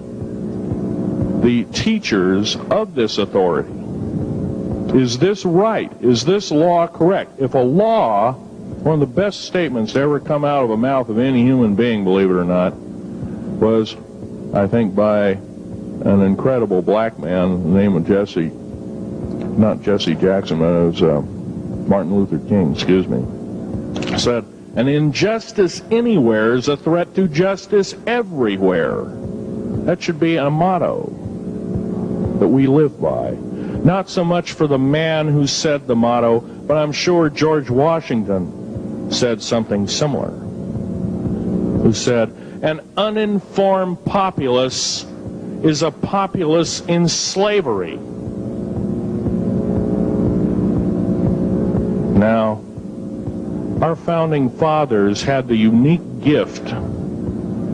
the teachers of this authority. Is this right? Is this law correct? If a law, one of the best statements to ever come out of the mouth of any human being, believe it or not, was, I think, by an incredible black man, the name of not Jesse Jackson, but it was Martin Luther King, excuse me, said, an injustice anywhere is a threat to justice everywhere. That should be a motto that we live by. Not so much for the man who said the motto, but I'm sure George Washington said something similar, who said, an uninformed populace is a populace in slavery. Now, our founding fathers had the unique gift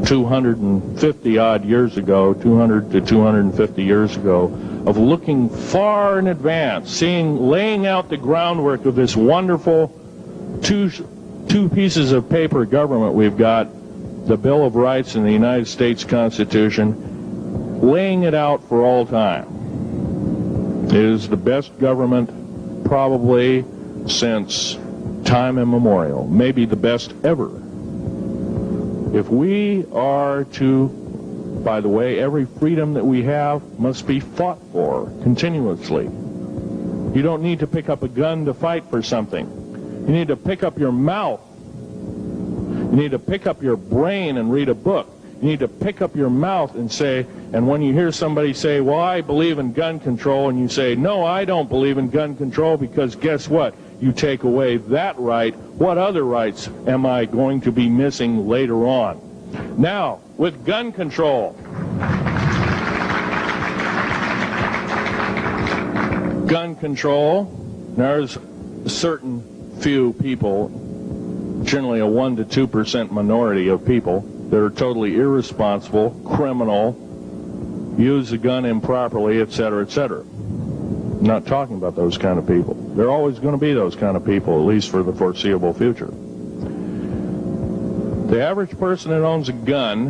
250 odd years ago, 200 to 250 years ago, of looking far in advance, laying out the groundwork of this wonderful two pieces of paper government we've got, the Bill of Rights and the United States Constitution, laying it out for all time. It is the best government probably since time immemorial, maybe the best ever. If we are to, by the way, every freedom that we have must be fought for continuously. You don't need to pick up a gun to fight for something. You need to pick up your mouth. You need to pick up your brain and read a book. You need to pick up your mouth and say, and when you hear somebody say, well, I believe in gun control, and you say, no, I don't believe in gun control, because guess what? You take away that right. What other rights am I going to be missing later on? Now, with gun control. Gun control, there's certain few people, generally a 1 to 2% minority of people, that are totally irresponsible, criminal, use the gun improperly, etc., etc. I'm not talking about those kind of people. There are always going to be those kind of people, at least for the foreseeable future. The average person that owns a gun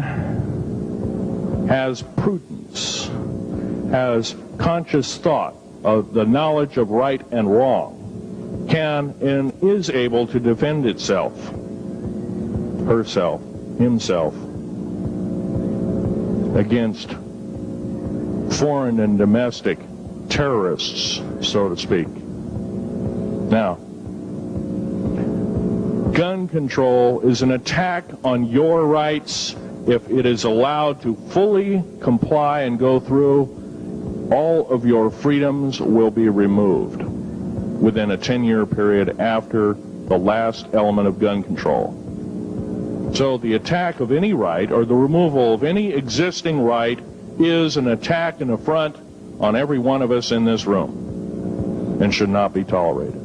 has prudence, has conscious thought of the knowledge of right and wrong, can and is able to defend itself, herself, himself, against foreign and domestic terrorists, so to speak. Now, gun control is an attack on your rights. If it is allowed to fully comply and go through, all of your freedoms will be removed within a 10-year period after the last element of gun control. So the attack of any right, or the removal of any existing right, is an attack and affront on every one of us in this room, and should not be tolerated.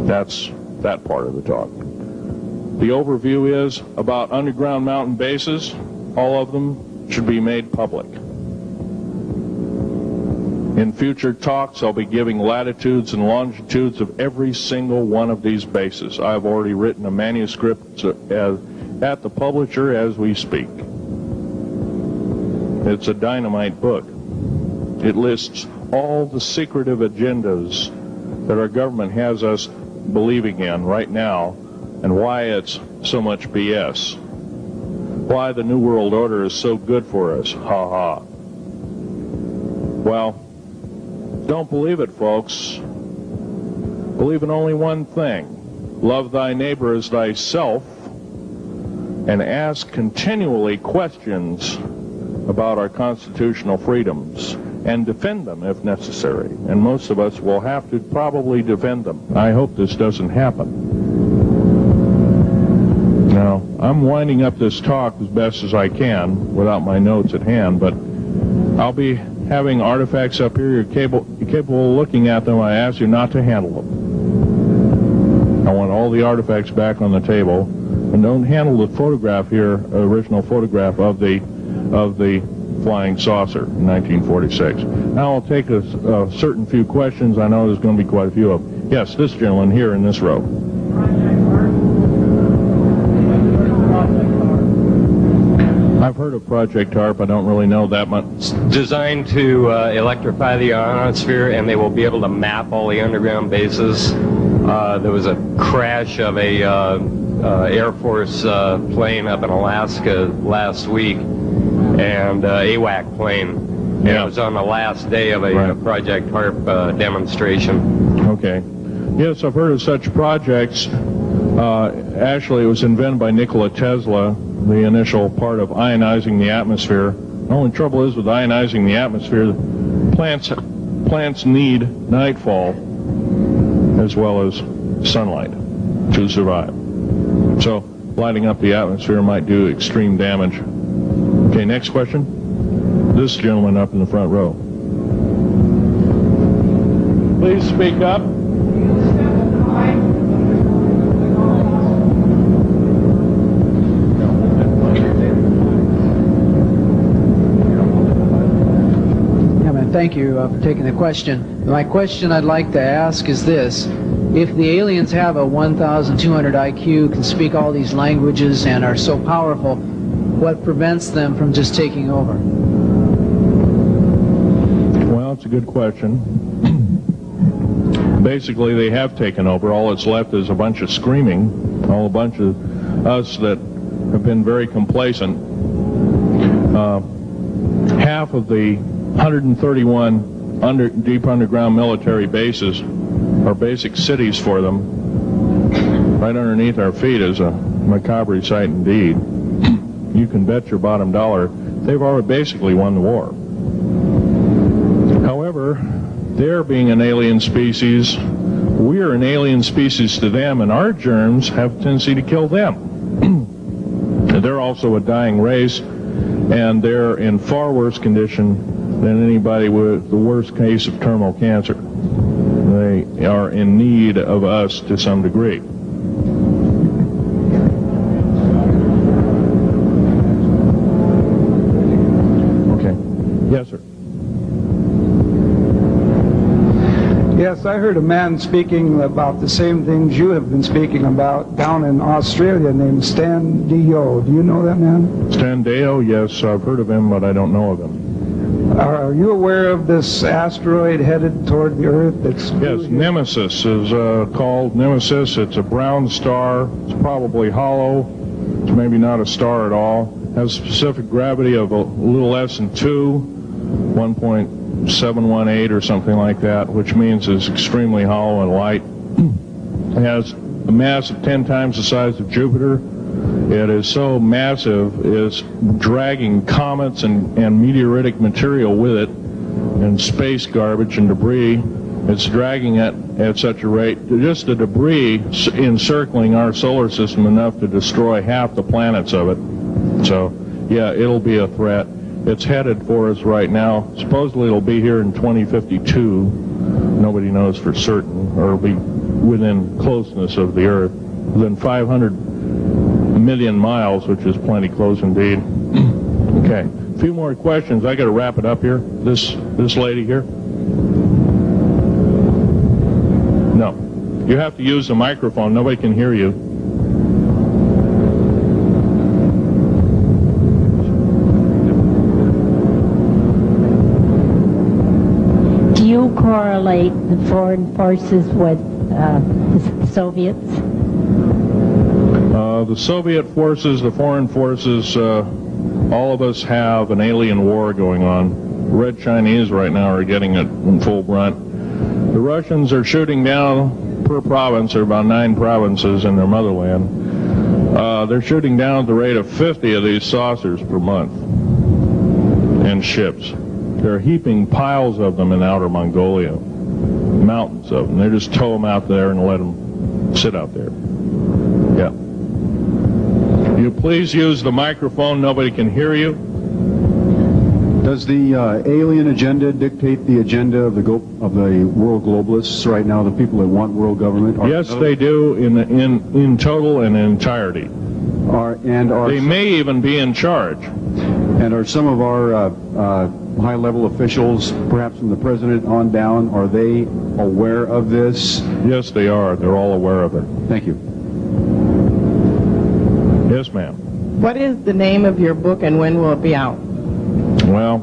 That's that part of the talk. The overview is about underground mountain bases. All of them should be made public. In future talks, I'll be giving latitudes and longitudes of every single one of these bases. I've already written a manuscript at the publisher as we speak. It's a dynamite book. It lists all the secretive agendas that our government has us believing in right now, and why it's so much BS. Why the New World Order is so good for us. Ha ha. Well, don't believe it, folks. Believe in only one thing. Love thy neighbor as thyself, and ask continually questions about our constitutional freedoms, and defend them if necessary. And most of us will have to probably defend them. I hope this doesn't happen. Now, I'm winding up this talk as best as I can without my notes at hand, but I'll be having artifacts up here. You're capable of looking at them. I ask you not to handle them. I want all the artifacts back on the table, and don't handle the photograph here, original photograph of the flying saucer in 1946. Now I'll take a certain few questions. I know there's going to be quite a few of them. Yes, this gentleman here in this row. I've heard of Project HARP. I don't really know that much. It's designed to electrify the ionosphere, and they will be able to map all the underground bases. There was a crash of a Air Force plane up in Alaska last week, and AWAC plane. Yeah. It was on the last day of a Project HARP demonstration. Okay. Yes, I've heard of such projects. Actually, it was invented by Nikola Tesla, the initial part of ionizing the atmosphere. The only trouble is with ionizing the atmosphere, plants need nightfall as well as sunlight to survive. So lighting up the atmosphere might do extreme damage. Okay, next question. This gentleman up in the front row. Please speak up. Thank you for taking the question. My question I'd like to ask is this. If the aliens have a 1,200 IQ, can speak all these languages, and are so powerful, what prevents them from just taking over? Well, it's a good question. Basically, they have taken over. All that's left is a bunch of screaming, a bunch of us that have been very complacent. Half of the 131 deep underground military bases are basic cities for them. Right underneath our feet is a macabre sight indeed. You can bet your bottom dollar they've already basically won the war. However, they're being an alien species. We are an alien species to them, and our germs have a tendency to kill them. They're also a dying race, and they're in far worse condition than anybody with the worst case of terminal cancer. They are in need of us to some degree. Okay. Yes, sir. Yes, I heard a man speaking about the same things you have been speaking about down in Australia named Stan Deyo. Do you know that man? Stan Deyo, yes, I've heard of him, but I don't know of him. Are you aware of this asteroid headed toward the Earth? That's yes, Nemesis is called Nemesis. It's a brown star. It's probably hollow. It's maybe not a star at all. Has a specific gravity of a little less than 1.718 or something like that, which means it's extremely hollow and light. It has a mass of 10 times the size of Jupiter. It is so massive, it's dragging comets and meteoritic material with it, and space garbage and debris. It's dragging it at such a rate, just the debris encircling our solar system enough to destroy half the planets of it. So, yeah, it'll be a threat. It's headed for us right now. Supposedly it'll be here in 2052. Nobody knows for certain, or it'll be within closeness of the Earth, within 500 million miles, which is plenty close indeed. Okay, a few more questions. I got to wrap it up here. This lady here. No, you have to use the microphone. Nobody can hear you. Do correlate the foreign forces with the Soviets? The Soviet forces, the foreign forces, all of us have an alien war going on. The Red Chinese right now are getting it in full brunt. The Russians are shooting down per province, there are about 9 provinces in their motherland. They're shooting down at the rate of 50 of these saucers per month and ships. They're heaping piles of them in outer Mongolia, mountains of them. They just tow them out there and let them sit out there. Yeah. You please use the microphone. Nobody can hear you. Does the alien agenda dictate the agenda of the world globalists right now, the people that want world government? Yes, they do in total and entirety. They may even be in charge. And are some of our high-level officials, perhaps from the president on down, are they aware of this? Yes, they are. They're all aware of it. Thank you. Yes, ma'am. What is the name of your book and when will it be out? Well,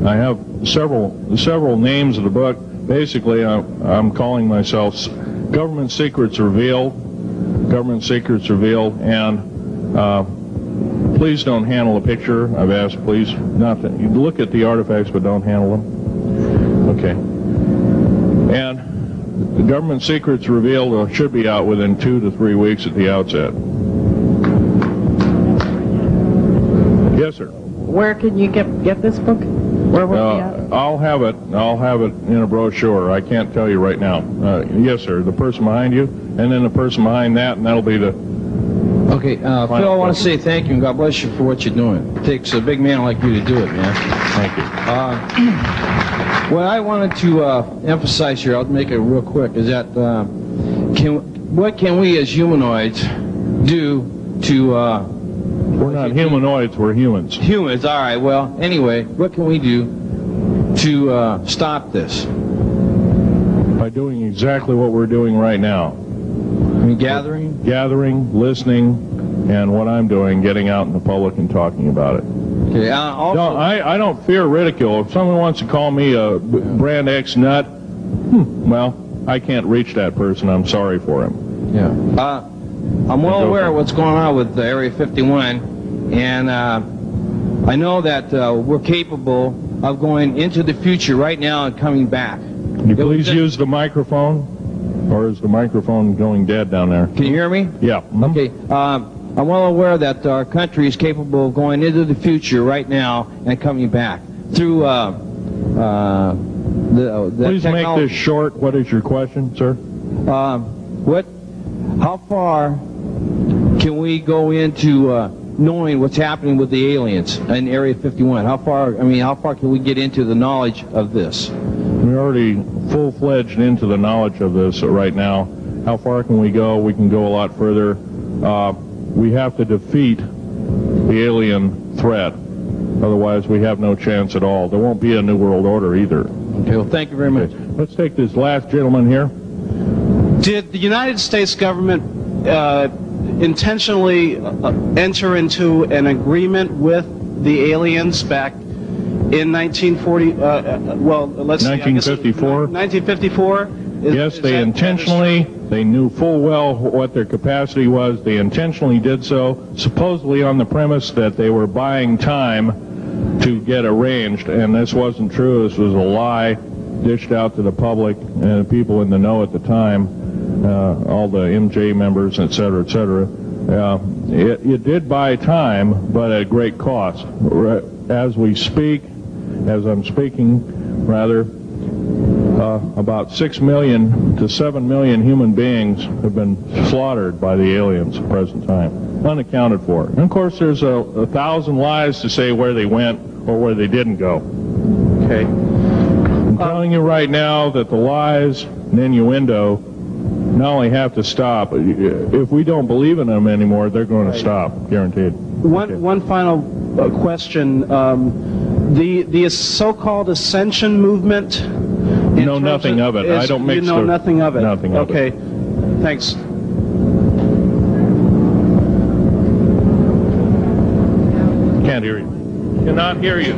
I have several names of the book. Basically, I'm calling myself Government Secrets Revealed. Government Secrets Revealed, and please don't handle a picture. I've asked, please, not to. You look at the artifacts, but don't handle them. Okay. And the Government Secrets Revealed should be out within 2 to 3 weeks at the outset. Yes, sir. Where can you get this book? Where will it be out? I'll have it in a brochure. I can't tell you right now. Yes, sir. The person behind you, and then the person behind that, and that'll be the... Okay, Phil, I want to say thank you and God bless you for what you're doing. It takes a big man like you to do it, man. Thank you. What I wanted to emphasize here, I'll make it real quick, is that what can we as humanoids do to... we're not humanoids, we're humans. Humans, all right. Well, anyway, what can we do to stop this? By doing exactly what we're doing right now. I mean, gathering, listening, and what I'm doing, getting out in the public and talking about it. Okay. Also, No, I don't fear ridicule. If someone wants to call me a brand X nut, well, I can't reach that person. I'm sorry for him. yeah. I'm well aware of what's going on with Area 51, and I know that we're capable of going into the future right now and coming back. Can you please use the microphone? Or is the microphone going dead down there? Can you hear me? Yeah. Okay. I'm well aware that our country is capable of going into the future right now and coming back through the Please make technology. this short. What is your question, sir? How far can we go into knowing what's happening with the aliens in Area 51? How far can we get into the knowledge of this? We're already full-fledged into the knowledge of this right now. How far can we go? We can go a lot further. We have to defeat the alien threat. Otherwise, we have no chance at all. There won't be a New World Order either. Okay, well, thank you very much. Let's take this last gentleman here. Did the United States government intentionally enter into an agreement with the aliens back in 1940? Let's see, 1954? 1954? Yes, they intentionally, they knew full well what their capacity was. They intentionally did so, supposedly on the premise that they were buying time to get arranged, and this wasn't true. This was a lie dished out to the public and the people in the know at the time, all the MJ members, et cetera, et cetera. It did buy time, but at great cost. As we speak, as I'm speaking, rather, about 6 million to 7 million human beings have been slaughtered by the aliens at the present time, unaccounted for. And of course, there's 1,000 lies to say where they went or where they didn't go. Okay. I'm telling you right now that the lies and innuendo not only have to stop, if we don't believe in them anymore, they're going to stop, guaranteed. One final question. The so-called ascension movement. Know nothing of it. I don't mix. You know nothing of it. Nothing of it. Okay. Thanks. Can't hear you. Cannot hear you.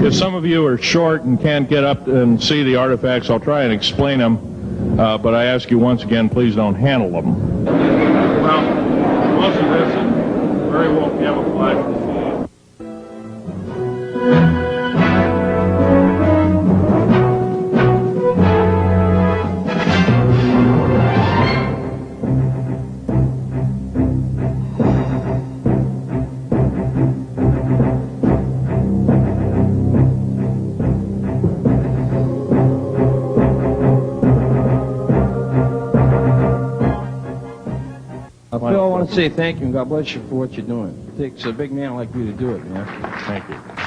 If some of you are short and can't get up and see the artifacts, I'll try and explain them, but I ask you once again, please don't handle them. Well, most of this is very well camouflaged. Phil, I want to say thank you and God bless you for what you're doing. It takes a big man like you to do it, man. Thank you.